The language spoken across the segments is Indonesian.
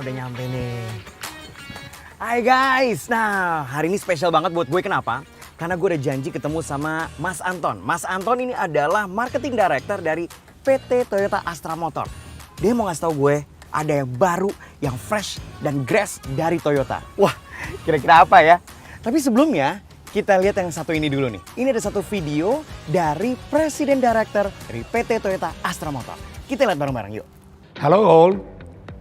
udah nyampe nih. Hai guys, nah hari ini spesial banget buat gue, kenapa? Karena gue udah janji ketemu sama Mas Anton. Mas Anton ini adalah Marketing Director dari PT Toyota Astra Motor. Dia mau ngasih tau gue ada yang baru, yang fresh dan grass dari Toyota. Wah, kira-kira apa ya? Tapi sebelumnya, kita lihat yang satu ini dulu nih. Ini ada satu video dari Presiden Director dari PT Toyota Astra Motor. Kita lihat bareng-bareng yuk. Hello all,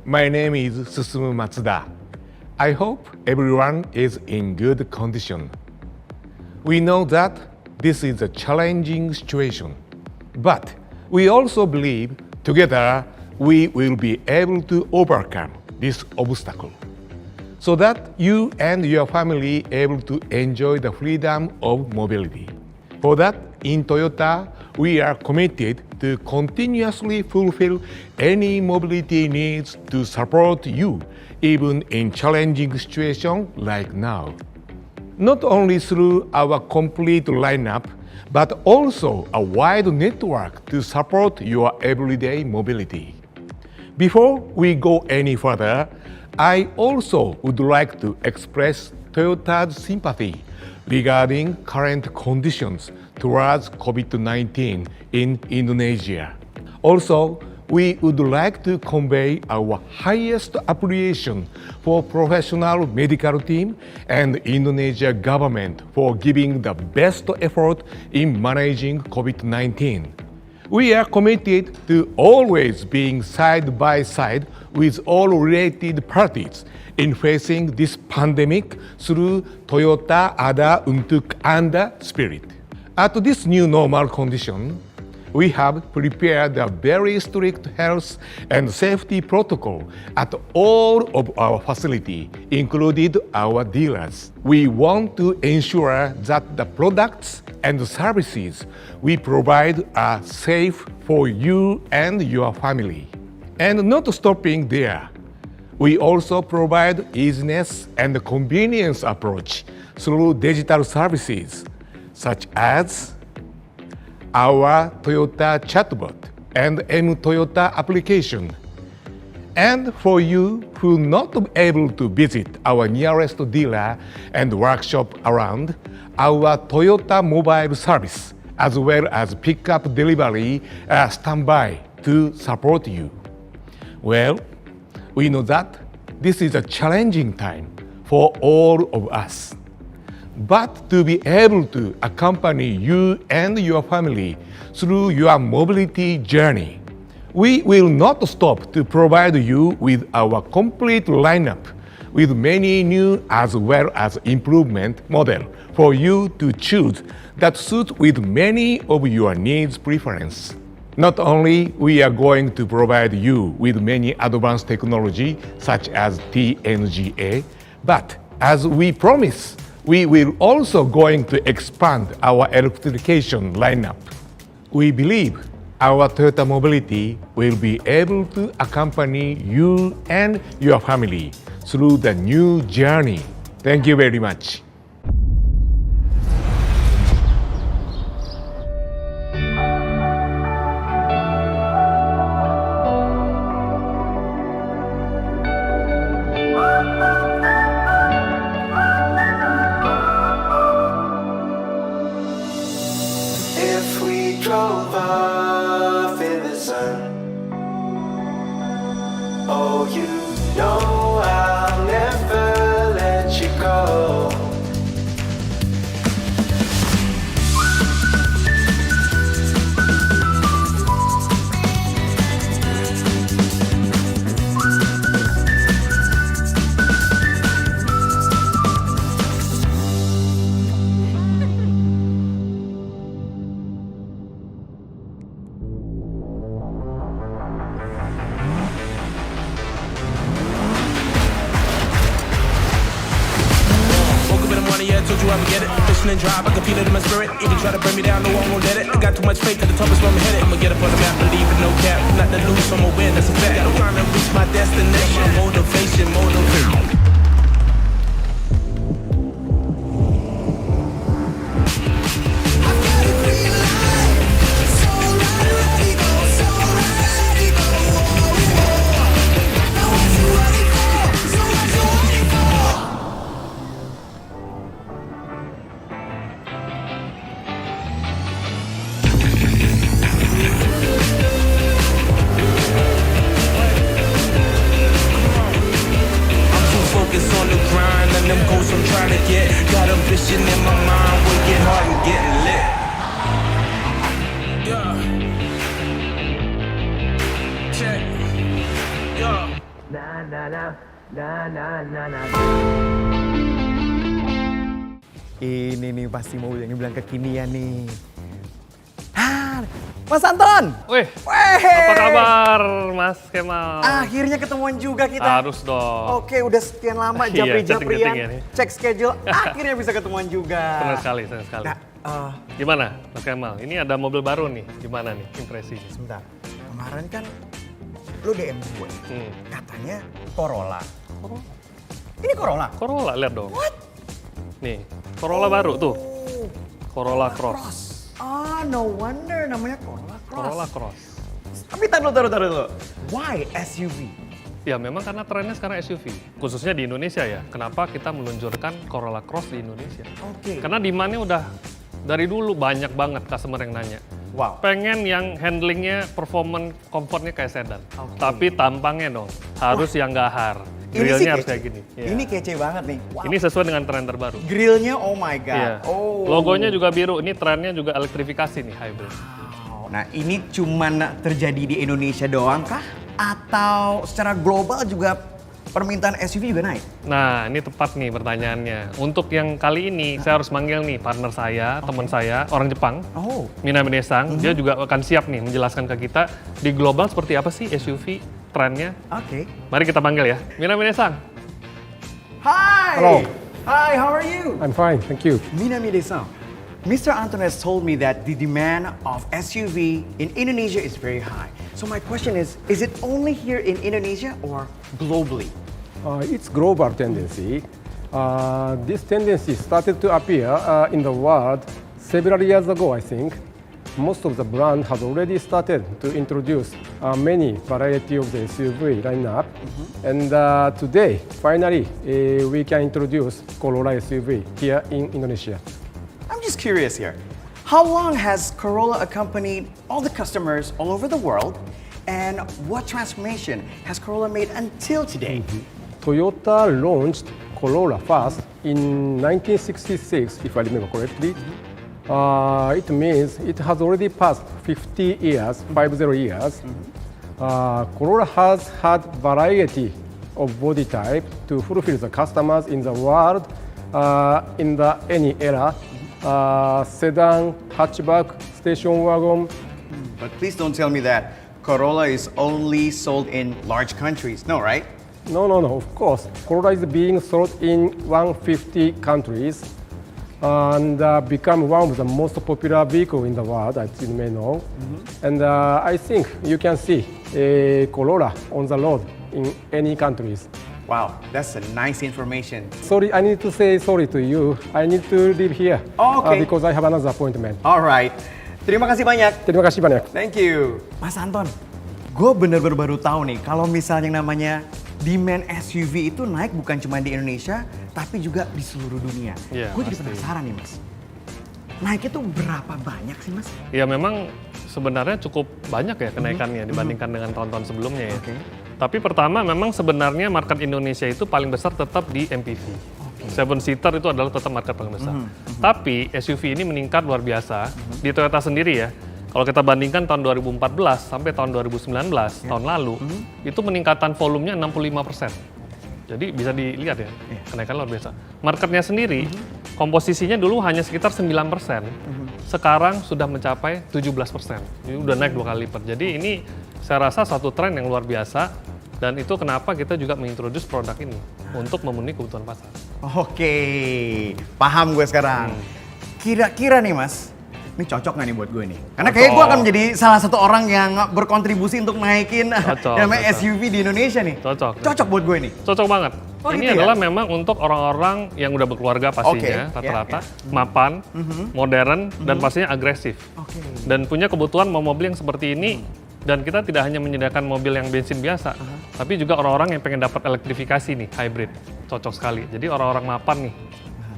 my name is Susumu Matsuda. I hope everyone is in good condition. We know that this is a challenging situation, but we also believe together we will be able to overcome this obstacle so that you and your family able to enjoy the freedom of mobility. For that, in Toyota, we are committed to continuously fulfill any mobility needs to support you, even in challenging situations like now. Not only through our complete lineup, but also a wide network to support your everyday mobility. Before we go any further, I also would like to express Toyota's sympathy regarding current conditions towards COVID-19 in Indonesia. Also, we would like to convey our highest appreciation for professional medical team and Indonesia government for giving the best effort in managing COVID-19. We are committed to always being side by side with all related parties in facing this pandemic through Toyota Ada Untuk Anda spirit. At this new normal condition, we have prepared a very strict health and safety protocol at all of our facility, including our dealers. We want to ensure that the products and services we provide are safe for you and your family. And not stopping there, we also provide easiness and convenience approach through digital services, such as our Toyota chatbot and M Toyota application. And for you who not able to visit our nearest dealer and workshop around, our Toyota mobile service, as well as pickup delivery, standby to support you. Well, we know that this is a challenging time for all of us. But to be able to accompany you and your family through your mobility journey, we will not stop to provide you with our complete lineup with many new as well as improvement model for you to choose that suit with many of your needs preference. Not only we are going to provide you with many advanced technology such as TNGA, but as we promise, we will also going to expand our electrification lineup. We believe our Toyota Mobility will be able to accompany you and your family through the new journey. Thank you very much. If we drove off in the sun, oh, you know I'll never let you go. Told you I would get it. Fishing and drive, I can feel it in my spirit. Even try to bring me down, no one won't let it. I got too much faith at the top is where I'm headed. I'ma get up on the map, believe it, no cap. Not to lose, I'm a win, that's a fact. I'm trying to reach my destination. Motivation, motivation. Fishing in my mind, working hard and getting lit. Yeah. Check. Yeah. Ini nih pasti mobil yang dibilang kekinian nih. Mas Anton! Wih, Weh! apa kabar Mas Kemal? Akhirnya ketemuan juga kita. Harus dong. Oke, udah sekian lama Iya, japri-japrian, chatting-chatting ya nih. cek schedule, akhirnya bisa ketemuan juga. Senang sekali, senang sekali. Nah, Gimana Mas Kemal? Ini ada mobil baru nih, gimana nih impresinya? sebentar. Kemarin kan lu DM gue, katanya Corolla. Ini Corolla? Corolla, lihat dong. Nih, Corolla baru tuh. Corolla Cross. Ah, no wonder namanya Corolla Cross. Corolla Cross. Tapi taruh dulu. Why SUV? Ya memang karena trennya sekarang SUV, khususnya di Indonesia ya. Kenapa kita meluncurkan Corolla Cross di Indonesia? Oke. Karena demand-nya udah dari dulu banyak banget customer yang nanya. Wow. Pengen yang handlingnya, performance, comfortnya kayak sedan. Oke. Tapi tampangnya dong, harus yang gahar. Ini sih Grillnya harus kece. kayak gini. Iya. Ini kece banget nih. Wow. Ini sesuai dengan tren terbaru. Grillnya, oh my god. Iya. Oh. Logonya juga biru. Ini trennya juga elektrifikasi nih, hybrid. Wow. Nah, ini cuman terjadi di Indonesia doang kah? Atau secara global juga permintaan SUV juga naik? Nah, ini tepat nih pertanyaannya. Untuk yang kali ini, saya harus manggil nih partner saya, teman saya, orang Jepang. Oh. Mina Minesang, dia juga akan siap nih menjelaskan ke kita di global seperti apa sih SUV trennya. Oke. Mari kita panggil ya. Mina Minesang. Hi! Hello. Hi, how are you? I'm fine, thank you. Minami-san, Mr. Anton has told me that the demand of SUV in Indonesia is very high. So my question is it only here in Indonesia or globally? It's global tendency. This tendency started to appear in the world several years ago, I think. Most of the brand has already started to introduce many variety of the SUV lineup. And today, finally, we can introduce Corolla SUV here in Indonesia. I'm just curious here. How long has Corolla accompanied all the customers all over the world? And what transformation has Corolla made until today? Toyota launched Corolla first in 1966, if I remember correctly. It means it has already passed 50 years, 50 years. Corolla has had variety of body type to fulfill the customers in the world in the any era. Sedan, hatchback, station wagon. But please don't tell me that Corolla is only sold in large countries. No, right? No, of course. Corolla is being sold in 150 countries and become one of the most popular vehicle in the world, as you may know. And I think you can see a Corolla on the road in any countries. Wow, that's a nice information. Sorry, I need to say sorry to you. I need to leave here Oh, okay. because I have another appointment. Alright, terima kasih banyak. Terima kasih banyak. Thank you. Mas Anton, gue bener-bener baru tahu nih kalau misalnya yang namanya demand SUV itu naik bukan cuma di Indonesia, tapi juga di seluruh dunia. Iya, Gue jadi pasti. penasaran nih Mas. Naiknya tuh berapa banyak sih Mas? Ya memang sebenarnya cukup banyak ya kenaikannya dibandingkan dengan tahun-tahun sebelumnya ya. Oke. Tapi pertama memang sebenarnya market Indonesia itu paling besar tetap di MPV. Seven seater itu adalah tetap market paling besar. Tapi SUV ini meningkat luar biasa. Di Toyota sendiri ya, kalau kita bandingkan tahun 2014 sampai tahun 2019, tahun lalu, itu peningkatan volumenya 65%. Jadi bisa dilihat ya, kenaikan luar biasa. Marketnya sendiri, komposisinya dulu hanya sekitar 9%. Sekarang sudah mencapai 17%. Ini udah naik 2 kali lipat. Jadi ini saya rasa satu tren yang luar biasa. Dan itu kenapa kita juga mengintroduce produk ini untuk memenuhi kebutuhan pasar. Oke, paham gue sekarang. Kira-kira nih Mas, ini cocok nggak nih buat gue nih? Karena kayaknya gue akan menjadi salah satu orang yang berkontribusi untuk naikin Cocok, yang namanya cocok. SUV di Indonesia nih. Cocok. Cocok buat gue nih. Cocok banget. Oh, Ini gitu ya? adalah memang untuk orang-orang yang udah berkeluarga pastinya, Oke, rata-rata, mapan, modern, dan pastinya agresif. Oke. Dan punya kebutuhan mau mobil yang seperti ini, dan kita tidak hanya menyediakan mobil yang bensin biasa, tapi juga orang-orang yang pengen dapat elektrifikasi nih, hybrid. Cocok sekali. Jadi orang-orang mapan nih,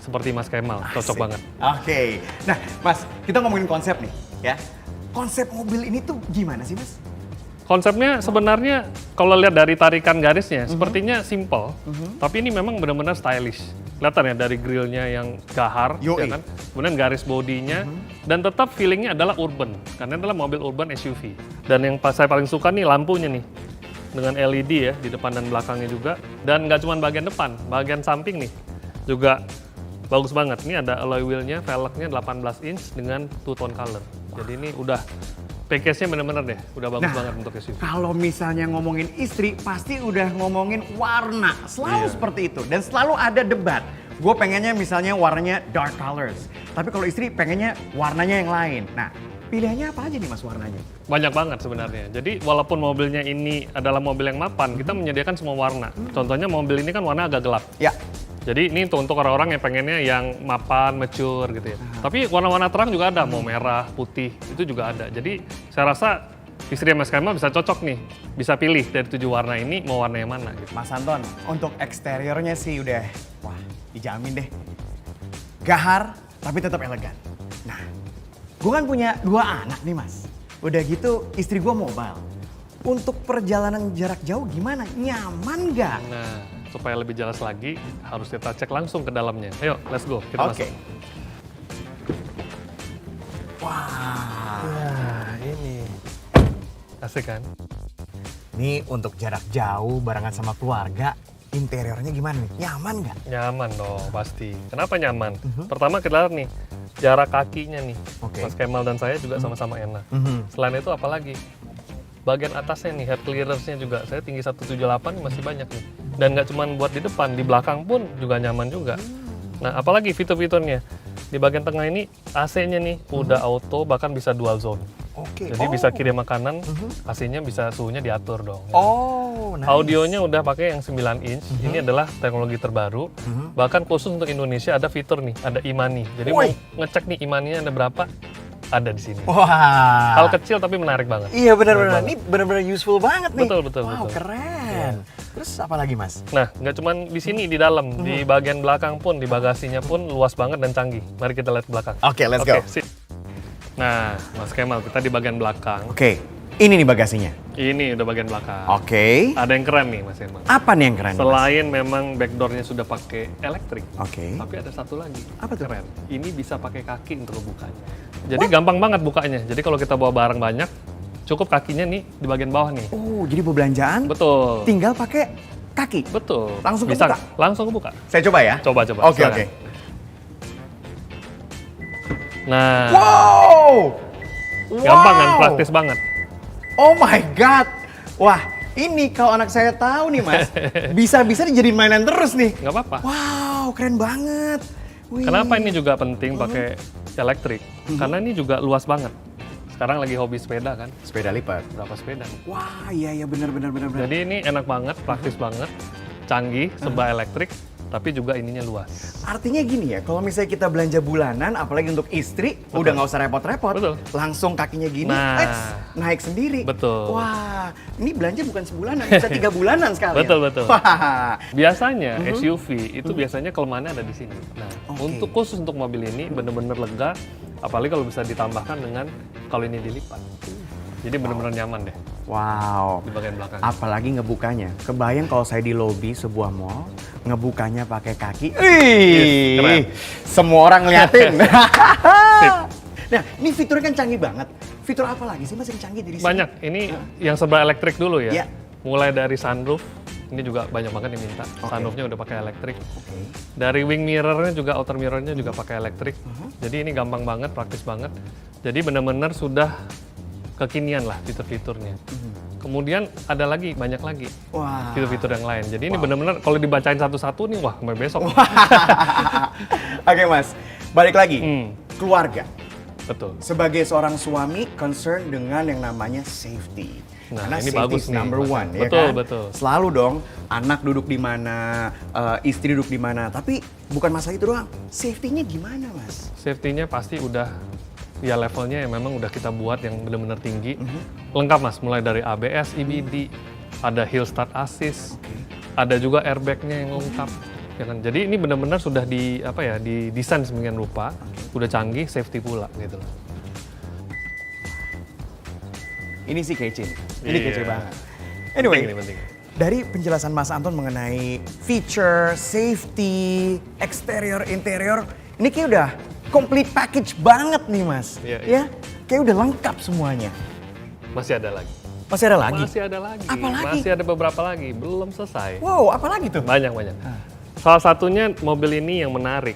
seperti Mas Kemal, cocok Asik. banget. Oke. Nah, Mas, kita ngomongin konsep nih, ya. Konsep mobil ini tuh gimana sih, Mas? Konsepnya sebenarnya kalau lihat dari tarikan garisnya sepertinya simple, tapi ini memang benar-benar stylish. Kelihatan ya dari grillnya yang gahar, Yoi. ya kan? Kemudian garis bodinya, dan tetap feelingnya adalah urban, karena adalah mobil urban SUV. Dan yang saya paling suka nih lampunya nih, dengan LED ya di depan dan belakangnya juga. Dan nggak cuma bagian depan, bagian samping nih juga bagus banget. Ini ada alloy wheelnya, velgnya 18 inch dengan two-tone color. Jadi ini udah package-nya bener-bener deh, udah bagus Nah, banget untuk SUV. Kalau misalnya ngomongin istri, pasti udah ngomongin warna. Selalu seperti itu. Dan selalu ada debat. Gue pengennya misalnya warnanya dark colors. Tapi kalau istri pengennya warnanya yang lain. Nah, pilihannya apa aja nih mas warnanya? Banyak banget sebenarnya. Jadi walaupun mobilnya ini adalah mobil yang mapan, kita menyediakan semua warna. Contohnya mobil ini kan warna agak gelap. Ya. Jadi ini untuk orang-orang yang pengennya yang mapan, mature gitu ya. Tapi warna-warna terang juga ada, mau merah, putih, itu juga ada. Jadi saya rasa istri Mas Kemal bisa cocok nih, bisa pilih dari 7 warna ini mau warna yang mana gitu. Mas Anton, untuk eksteriornya sih udah, wah dijamin deh. Gahar, tapi tetap elegan. Nah, gue kan punya 2 anak nih mas. Udah gitu istri gue mobile. Untuk perjalanan jarak jauh gimana? Nyaman gak? Nah, supaya lebih jelas lagi, harus kita cek langsung ke dalamnya. Ayo, let's go, kita Oke. masuk. Wah, Nah, ini. Asik kan? ini untuk jarak jauh barengan sama keluarga, interiornya gimana nih? Nyaman gak? Nyaman dong, pasti. Kenapa nyaman? Pertama kita lihat nih, jarak kakinya nih. Oke. Mas Kemal dan saya juga sama-sama enak. Selain itu apalagi? Bagian atasnya nih, head clearance-nya juga. Saya tinggi 178 masih banyak nih. Dan nggak cuma buat di depan, di belakang pun juga nyaman juga. Nah, apalagi fitur-fiturnya? Di bagian tengah ini AC-nya nih udah auto, bahkan bisa dual zone. Oke. Jadi bisa kirim makanan, AC-nya bisa suhunya diatur dong. Oh, nice. Audionya udah pakai yang 9 inch. Ini adalah teknologi terbaru. Bahkan khusus untuk Indonesia ada fitur nih, ada e-money. Jadi mau Woi. ngecek nih e-money-nya ada berapa, ada di sini. Wah. Hal kecil tapi menarik banget. Iya benar-benar. Menarik Ini benar-benar useful banget nih. Betul, betul, Wow, betul. keren. Terus apa lagi mas? Nah, nggak cuma di sini, di dalam, di bagian belakang pun, di bagasinya pun luas banget dan canggih. Mari kita lihat ke belakang. Oke, let's go. sip. Nah, Mas Kemal, kita di bagian belakang. Oke, ini nih bagasinya. Ini udah bagian belakang. Oke. Ada yang keren nih, Mas Kemal. Apa nih yang keren? Mas? Selain memang backdoornya sudah pakai elektrik, Oke. tapi ada satu lagi. Apa tuh? Keren. Ini bisa pakai kaki untuk bukanya. Jadi gampang banget bukanya. Jadi kalau kita bawa barang banyak, cukup kakinya nih di bagian bawah nih. Oh, jadi belanjaan Betul. tinggal pakai kaki. Betul. Langsung bisa kebuka? Langsung kebuka. Saya coba ya. Coba. Oke, silakan. oke. Nah, Wow! gampang kan, Wow! praktis banget. Oh my god. Wah, ini kalau anak saya tahu nih mas, bisa-bisa dijadiin mainan terus nih. Nggak apa-apa. Wow, keren banget. Wih. Kenapa ini juga penting pakai elektrik? Karena ini juga luas banget. Sekarang lagi hobi sepeda kan, Sepeda lipat. berapa sepeda? Wah, iya benar. Jadi ini enak banget, praktis banget, canggih, serba elektrik, tapi juga ininya luas. Artinya gini ya, kalau misalnya kita belanja bulanan, apalagi untuk istri, udah nggak usah repot-repot. Betul. Langsung kakinya gini, Nah. naik sendiri. Betul. Wah, ini belanja bukan sebulanan, bisa 3 bulanan sekali. Betul. Wah, Biasanya SUV itu biasanya kelemahannya ada di sini. Nah, Oke. untuk khusus untuk mobil ini bener-bener lega, apalagi kalau bisa ditambahkan dengan kalau ini dilipat. Jadi bener-bener nyaman deh wow. di bagian belakang. Apalagi ngebukanya. Kebayang kalau saya di lobi sebuah mall, ngebukanya pakai kaki. keren. Semua orang ngeliatin. Nah, ini fiturnya kan canggih banget. Fitur apa lagi sih mas yang canggih dari sini? Banyak. Ini yang serba elektrik dulu ya. Iya. Mulai dari sunroof, ini juga banyak banget yang minta. Oke. Sunroofnya udah pakai elektrik. Oke. Dari wing mirrornya juga, outer mirrornya juga pakai elektrik. Jadi ini gampang banget, praktis banget. Jadi benar-benar sudah kekinian lah fitur-fiturnya. Kemudian ada lagi, banyak lagi Wah. fitur-fitur yang lain. Jadi ini benar-benar kalau dibacain satu-satu nih, wah sampai besok. Oke mas, balik lagi. Keluarga. Betul. Sebagai seorang suami, concern dengan yang namanya safety. Nah, Karena ini safety bagus is nih, number Mas. one, ya Betul, kan? betul. Selalu dong, anak duduk di mana, istri duduk di mana. Tapi bukan masalah itu doang. Safety-nya gimana, Mas? Safety-nya pasti udah ya levelnya yang memang udah kita buat yang benar-benar tinggi. Lengkap Mas, mulai dari ABS, EBD, ada hill start assist, ada juga airbag-nya yang lengkap. Ya kan? Jadi ini benar-benar sudah didesain sedemikian rupa, udah canggih, safety pula gitu loh. Ini sih kece nih. Ini Iya. kece banget. Anyway, Penting ini, penting. Dari penjelasan Mas Anton mengenai feature, safety, exterior, interior, ini kayak udah complete package banget nih Mas. Iya, Ya, kayak udah lengkap semuanya. Masih ada lagi. Masih ada lagi? Masih ada lagi. Apa lagi? Masih ada beberapa lagi, belum selesai. Wow, apa lagi tuh? Banyak. Salah satunya mobil ini yang menarik,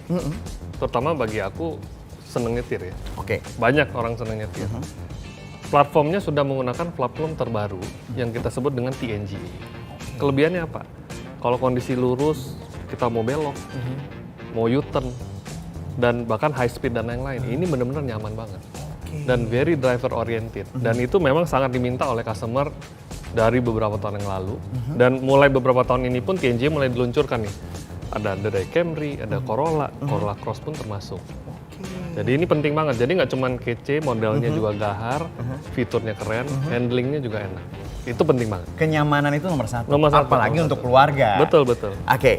terutama bagi aku seneng nyetir ya. Oke. Banyak orang seneng nyetir. Platformnya sudah menggunakan platform terbaru yang kita sebut dengan TNG. Kelebihannya apa? Kalau kondisi lurus, kita mau belok, mau U-turn, dan bahkan high speed dan lain-lain, ini benar-benar nyaman banget. Dan very driver oriented. Dan itu memang sangat diminta oleh customer dari beberapa tahun yang lalu. Dan mulai beberapa tahun ini pun TNG mulai diluncurkan nih. Ada dari Camry, ada Corolla, Corolla Cross pun termasuk. Jadi ini penting banget. Jadi nggak cuma kece, modelnya juga gahar, fiturnya keren, handlingnya juga enak. Itu penting banget. Kenyamanan itu nomor satu. Nomor satu, Apalagi nomor untuk satu. keluarga. Betul. Oke,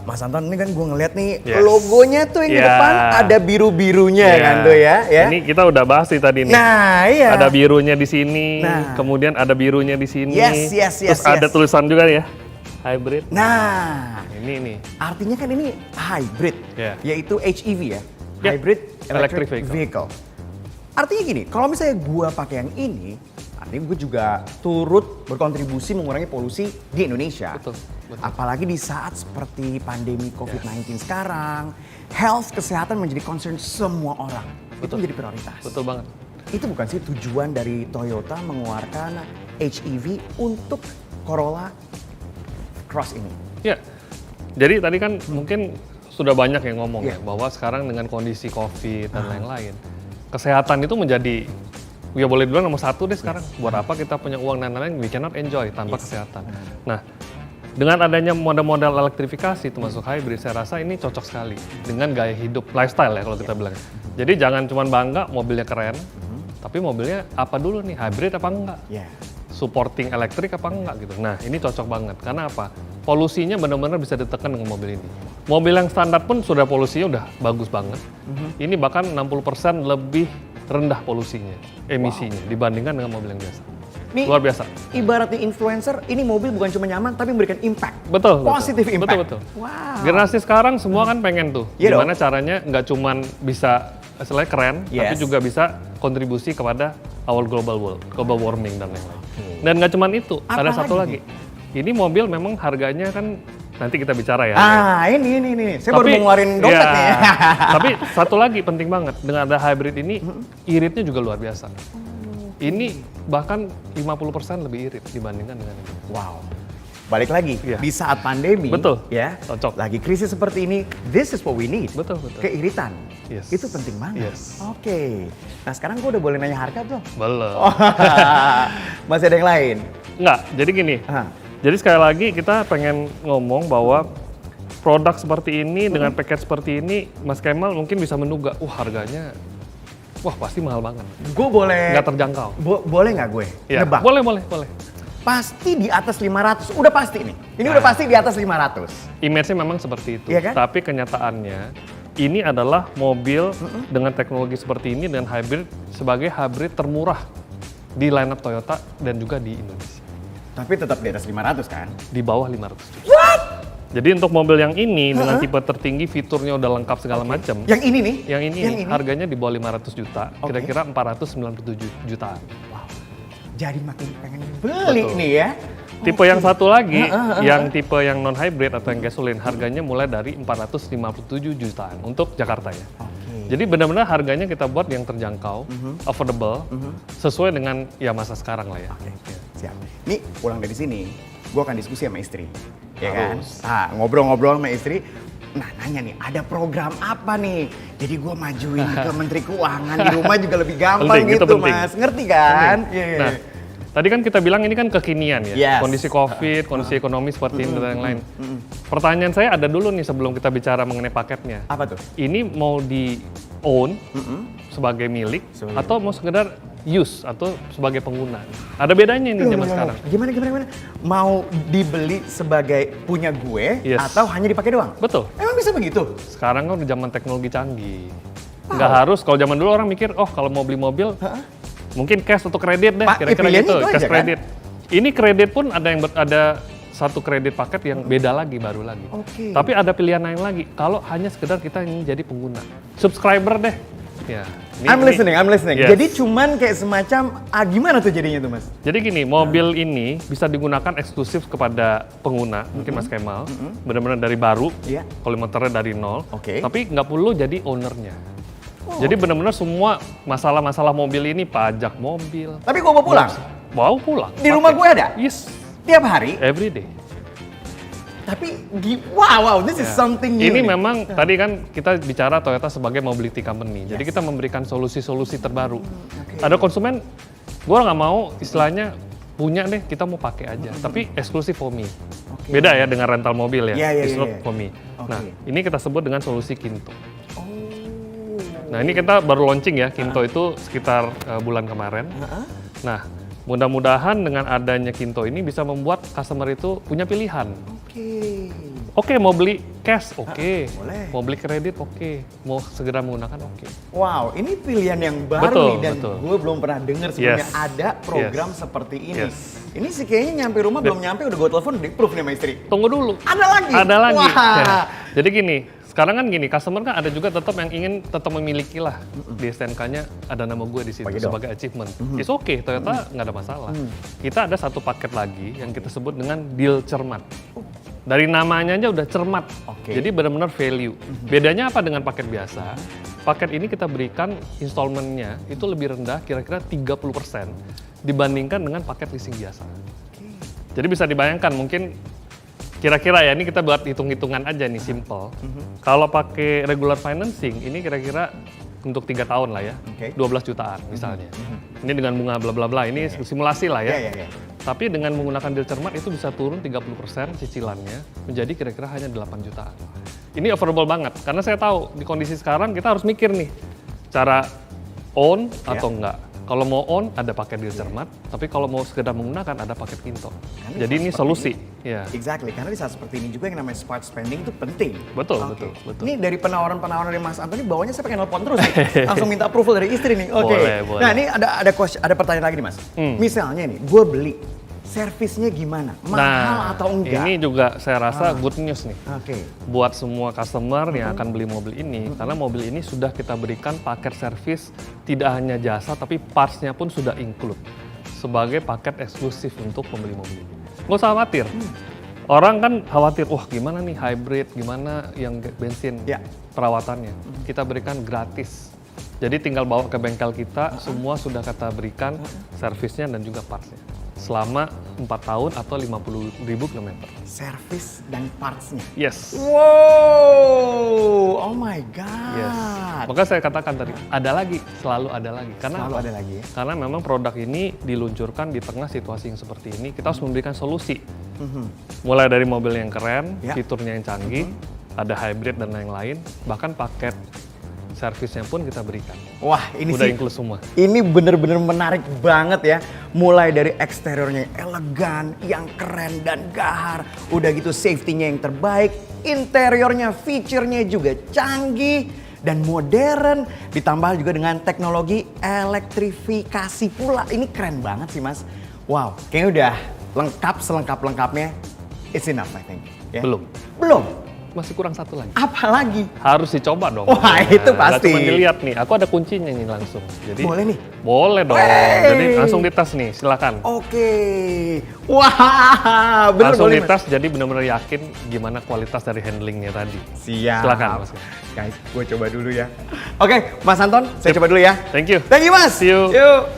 Mas Anton ini kan gue ngeliat nih Yes. logonya tuh yang di Ya. depan ada biru-birunya Iya. kan tuh ya. Ini kita udah bahas nih tadi nih. Nah iya. Ada birunya di sini, Nah. kemudian ada birunya di sini. Yes, Terus ada yes. tulisan juga ya, hybrid. Nah, Ini nih. artinya kan ini hybrid, Ya. yaitu HEV ya, Ya, hybrid electric electric vehicle. vehicle. Artinya gini, kalau misalnya gua pakai yang ini, artinya gue juga turut berkontribusi mengurangi polusi di Indonesia. Betul. Apalagi di saat seperti pandemi COVID-19 sekarang, health kesehatan menjadi concern semua orang. Itu menjadi prioritas. Betul banget. Itu bukan sih tujuan dari Toyota mengeluarkan HEV untuk Corolla Cross ini? Ya, jadi tadi kan mungkin sudah banyak yang ngomong Iya. ya, bahwa sekarang dengan kondisi COVID dan lain-lain, kesehatan itu menjadi, ya boleh dibilang nomor satu deh sekarang. Buat apa kita punya uang dan lain-lain, we cannot enjoy tanpa kesehatan. Nah, dengan adanya model-model elektrifikasi termasuk hybrid, saya rasa ini cocok sekali dengan gaya hidup, lifestyle ya kalau kita bilang. Jadi jangan cuma bangga mobilnya keren, tapi mobilnya apa dulu nih, hybrid apa enggak? Ya. Supporting elektrik apa enggak gitu. Nah ini cocok banget, karena apa? Polusinya benar-benar bisa ditekan dengan mobil ini. Mobil yang standar pun sudah polusinya udah bagus banget. Ini bahkan 60% lebih rendah polusinya, emisinya dibandingkan dengan mobil yang biasa. Nih, Luar biasa. ibaratnya influencer, ini mobil bukan cuma nyaman tapi memberikan impact. Betul. Positive impact. Betul. Wow. Generasi sekarang semua kan pengen tuh, Iya gimana caranya nggak cuman bisa istilahnya keren, tapi Yes. juga bisa kontribusi kepada our global world, global warming dan lain-lain. Dan nggak cuman itu, Apa ada satu lagi lagi. Ini mobil memang harganya kan nanti kita bicara ya. Ini. Saya baru mau ngeluarin dompet ya, nih. Tapi satu lagi penting banget, dengan ada hybrid ini, iritnya juga luar biasa. Ini bahkan 50% lebih irit dibandingkan dengan ini. Wow. Balik lagi, Iya. di saat pandemi, Betul. ya, Cocok. lagi krisis seperti ini, this is what we need. Betul. Keiritan, Yes. itu penting banget. Yes. Oke, nah sekarang gue udah boleh nanya harga belum? Belum. Masih ada yang lain? Enggak, jadi gini. Ah. Jadi sekali lagi kita pengen ngomong bahwa produk seperti ini dengan paket seperti ini, Mas Kemal mungkin bisa menduga, harganya, pasti mahal banget. Gue boleh, Nggak terjangkau. boleh nggak gue Ya, nebak? boleh. Pasti di atas 500, udah pasti nih. Ini udah pasti di atas 500. Image-nya memang seperti itu. Iya kan? Tapi kenyataannya, ini adalah mobil dengan teknologi seperti ini, dengan hybrid, sebagai hybrid termurah di lineup Toyota dan juga di Indonesia. Tapi tetap di atas 500 kan? Di bawah 500 juta. Jadi untuk mobil yang ini dengan tipe tertinggi, fiturnya udah lengkap segala macam. Yang ini nih? Yang ini harganya di bawah 500 juta, Oke. kira-kira 497 jutaan. Jadi makin pengen beli Betul. nih ya. Tipe yang satu lagi, yang tipe yang non hybrid atau yang gasoline, harganya mulai dari 457 jutaan untuk Jakarta ya. Jadi benar-benar harganya kita buat yang terjangkau, affordable, sesuai dengan ya masa sekarang lah ya. Oke, siap. Nih pulang dari sini, gue akan diskusi sama istri, ya kan? Harus. Ngobrol-ngobrol sama istri. Nah nanya nih, ada program apa nih? Jadi gue majuin ke Menteri Keuangan di rumah juga lebih gampang Penting, itu gitu, penting. Mas. Ngerti kan? Iya. Nah, tadi kan kita bilang ini kan kekinian ya, Yes. kondisi COVID, kondisi ekonomi seperti ini dan yang lain. Pertanyaan saya ada dulu nih sebelum kita bicara mengenai paketnya. Apa tuh? Ini mau di own sebagai milik atau mau sekedar use atau sebagai pengguna? Ada bedanya ini zaman sekarang. Gimana? Mau dibeli sebagai punya gue Yes. atau hanya dipakai doang? Betul. Emang bisa begitu? Sekarang kan udah zaman teknologi canggih. Nggak harus, kalau zaman dulu orang mikir, kalau mau beli mobil, mungkin cash atau kredit deh, Pak, kira-kira pilihannya gitu, itu cash aja, kan? kredit. Ini kredit pun ada satu kredit paket yang beda lagi, baru lagi. Oke. Tapi ada pilihan lain lagi. Kalau hanya sekedar kita ingin jadi pengguna, subscriber deh. Ya. I'm listening. Yes. Jadi cuman kayak semacam, gimana tuh jadinya tuh Mas? Jadi gini, mobil ini bisa digunakan eksklusif kepada pengguna, mungkin Mas Kemal, benar-benar dari baru, Iya. kilometernya dari nol, Oke. tapi nggak perlu jadi ownernya. Jadi benar-benar semua masalah-masalah mobil ini, pajak mobil, Tapi gua mau pulang. bawa pulang. Di rumah gue ada? Yes, Tiap hari. every day. Tapi, wow, this is something new. Ini nih. memang tadi kan kita bicara Toyota sebagai mobility company. Jadi kita memberikan solusi-solusi terbaru. Ada konsumen, gue nggak mau istilahnya punya deh, kita mau pakai aja. Tapi eksklusif for me. Beda ya dengan rental mobil ya. Iya, It's not iya. for me. Oke. Nah, ini kita sebut dengan solusi Kinto. Nah, ini kita baru launching ya. Kinto itu sekitar bulan kemarin. Nah, mudah-mudahan dengan adanya Kinto ini bisa membuat customer itu punya pilihan. Oke, mau beli cash, oke. boleh. Mau beli kredit, oke. Mau segera menggunakan, oke. Wow, ini pilihan yang baru Betul, nih dan betul. gue belum pernah dengar sebelumnya Yes. ada program seperti ini. Yes. Ini sih kayaknya nyampe rumah belum nyampe udah gue telepon di proof nih sama istri. Tunggu dulu. Ada lagi? Ada lagi. Wah. Ya. Jadi gini, sekarang kan gini, customer kan ada juga tetap yang ingin tetap memiliki lah. Di STNK-nya ada nama gue di situ Bagi dong. sebagai achievement. It's okay, Toyota nggak ada masalah. Kita ada satu paket lagi yang kita sebut dengan deal cermat. Dari namanya aja udah cermat. Oke. Jadi benar-benar value. Bedanya apa dengan paket biasa? Paket ini kita berikan installment-nya itu lebih rendah, kira-kira 30% dibandingkan dengan paket leasing biasa. Jadi bisa dibayangkan mungkin kira-kira ya, ini kita buat hitung-hitungan aja nih, simple. Kalau pakai regular financing, ini kira-kira untuk 3 tahun lah ya, Oke. 12 jutaan misalnya. Ini dengan bunga bla bla bla, ini simulasi lah ya. Iya. Tapi dengan menggunakan deal cermat itu bisa turun 30% cicilannya menjadi kira-kira hanya 8 jutaan. Ini affordable banget, karena saya tahu di kondisi sekarang kita harus mikir nih, cara own atau enggak. Kalau mau own ada paket deal cermat, tapi kalau mau sekedar menggunakan ada paket Kinto. Karena Jadi di ini saat solusi. seperti Ya. Exactly, karena di saat seperti ini juga yang namanya smart spending itu penting. Betul, Oke. betul. Ini dari penawaran-penawaran dari Mas Antoni, bawahnya saya pengen nelpon terus nih. Langsung minta approval dari istri nih. Oke. Boleh. Nah ini ada pertanyaan lagi nih Mas. Misalnya nih, gue beli, servisnya gimana? Mahal atau enggak? Ini juga saya rasa good news nih. Oke. Buat semua customer yang akan beli mobil ini, karena mobil ini sudah kita berikan paket servis tidak hanya jasa, tapi parts-nya pun sudah include sebagai paket eksklusif untuk pembeli mobil ini. Nggak usah khawatir. Orang kan khawatir, wah gimana nih hybrid, gimana yang bensin Ya. perawatannya. Kita berikan gratis. Jadi tinggal bawa ke bengkel kita, semua sudah kita berikan servisnya dan juga parts-nya. Selama 4 tahun atau 50.000 kilometer. Servis dan parts-nya. Yes. Wow, oh my god. Yes. Maka saya katakan tadi, ada lagi, selalu ada lagi. Karena Selalu apa? ada lagi ya. Karena memang produk ini diluncurkan di tengah situasi yang seperti ini, kita harus memberikan solusi. Mulai dari mobil yang keren, Ya. fiturnya yang canggih, ada hybrid dan lain-lain, bahkan paket servisnya pun kita berikan. Wah, ini Udah sih include semua. ini bener-bener menarik banget ya. Mulai dari eksteriornya yang elegan, yang keren dan gahar. Udah gitu safety-nya yang terbaik, interiornya, feature-nya juga canggih dan modern. Ditambah juga dengan teknologi elektrifikasi pula. Ini keren banget sih Mas. Wow, kayaknya udah lengkap selengkap-lengkapnya. It's enough I think. Ya? Belum. Belum? Masih kurang satu lagi. Apa lagi? Harus dicoba dong. Wah, itu pasti. Nggak cuma dilihat nih, aku ada kuncinya nih langsung. Jadi Boleh nih? Boleh dong. Wey. Jadi langsung dites nih, silakan. Oke. Wah, bener Langsung boleh Mas. dites, jadi benar-benar yakin gimana kualitas dari handlingnya tadi. Siap. Silakan, Mas. Guys, gue coba dulu ya. Oke, Mas Anton, saya coba dulu ya. Thank you. Thank you, Mas. See you. Yuk.